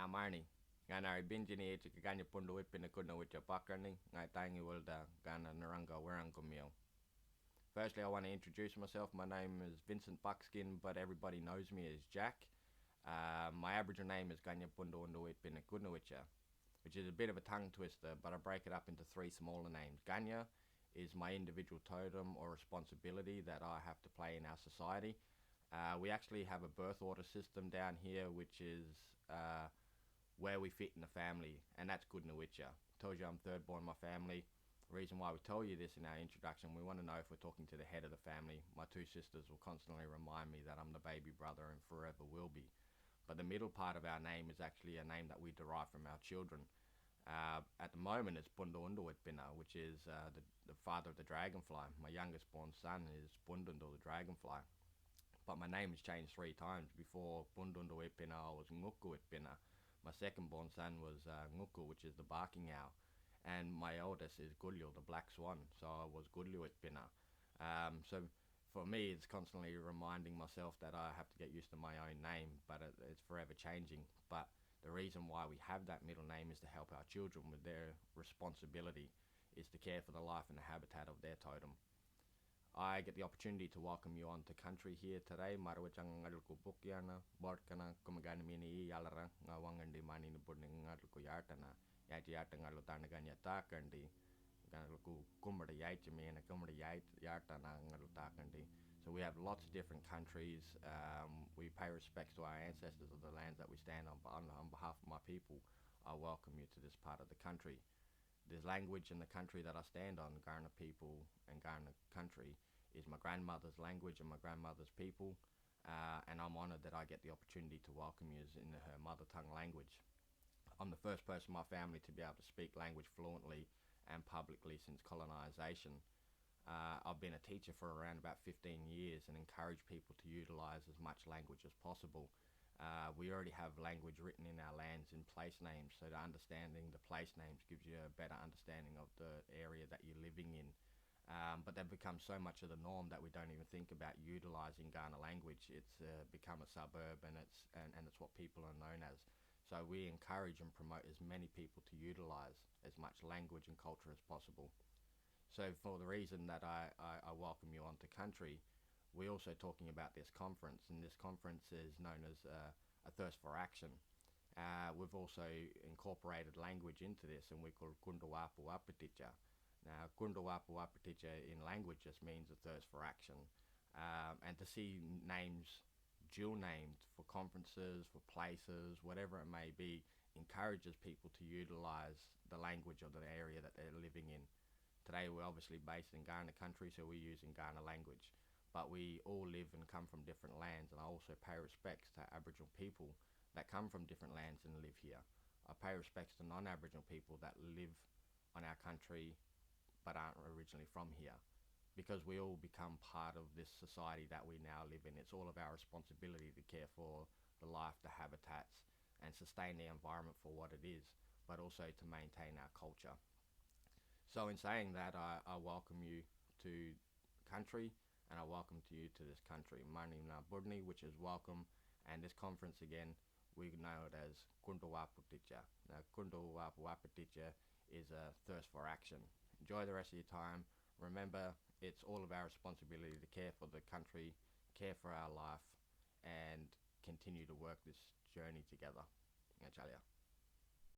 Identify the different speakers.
Speaker 1: Marni. Ganari binjini echi kaganya pundu ipina kuna with your pakarni, ngai tangi wilda Gana Narrunga Warangumio. Firstly, I want to introduce myself. My name is Vincent Buckskin, but everybody knows me as Jack. My Aboriginal name is Ganya Pundu Ipina Kunawicha, which is a bit of a tongue twister, but I break it up into three smaller names. Ganya is my individual totem or responsibility that I have to play in our society. We actually have a birth order system down here, which is where we fit in the family, and that's good Nwitcha. Tells you I'm third born in my family. The reason why we tell you this in our introduction, we want to know if we're talking to the head of the family. My two sisters will constantly remind me that I'm the baby brother and forever will be. But the middle part of our name is actually a name that we derive from our children. At the moment, it's Bundu Bina, which is the father of the dragonfly. My youngest born son is Bundundu, the dragonfly. But my name has changed three times. Before Bundundu Bina, I was Nguku Bina. My second born son was Nguku, which is the barking owl. And my eldest is Gulyu, the black swan. So I was Gulyu Bina. So for me, it's constantly reminding myself that I have to get used to my own name, but it's forever changing. But the reason why we have that middle name is to help our children with their responsibility, is to care for the life and the habitat of their totem. I get the opportunity to welcome you onto country here today. Marawachang ngadulku bukyana, borkana, kumagana mini yalara, ngawangandi mani nubudni ngadulku yartana, yaji yarta ngadultana ganya takandi, ngadulku kumada yaitami and a kumada yartana ngadultakandi. So we have lots of different countries. We pay respects to our ancestors of the lands that we stand on. But on behalf of my people, I welcome you to this part of the country. There's language in the country that I stand on, Kaurna people and Kaurna country, is my grandmother's language and my grandmother's people. And I'm honoured that I get the opportunity to welcome you in her mother tongue language. I'm the first person in my family to be able to speak language fluently and publicly since colonisation. I've been a teacher for around about 15 years and encourage people to utilise as much language as possible. We already have language written in our lands in place names, so the understanding the place names gives you a better understanding of the area that you're living in. But they've become so much of the norm that we don't even think about utilising Kaurna language. It's become a suburb, and it's what people are known as. So we encourage and promote as many people to utilise as much language and culture as possible. So for the reason that I welcome you onto country, we're also talking about this conference, and this conference is known as a Thirst for Action. We've also incorporated language into this, and we call Kundawapu Apatitja. Now, Kundawapu Apatitja in language just means a thirst for action. And to see names, dual named for conferences, for places, whatever it may be, encourages people to utilise the language of the area that they're living in. Today we're obviously based in Kaurna country, so we're using Kaurna language. But we all live and come from different lands, and I also pay respects to Aboriginal people that come from different lands and live here. I pay respects to non-Aboriginal people that live on our country but aren't originally from here, because we all become part of this society that we now live in. It's all of our responsibility to care for the life, the habitats, and sustain the environment for what it is, but also to maintain our culture. So in saying that, I welcome you to country, and I welcome to you to this country. Mani na Budni, which is welcome, and this conference again, we know it as Kundawaputitja. Now, Kundawaputitja is a thirst for action. Enjoy the rest of your time. Remember, it's all of our responsibility to care for the country, care for our life, and continue to work this journey together. Ngachalia.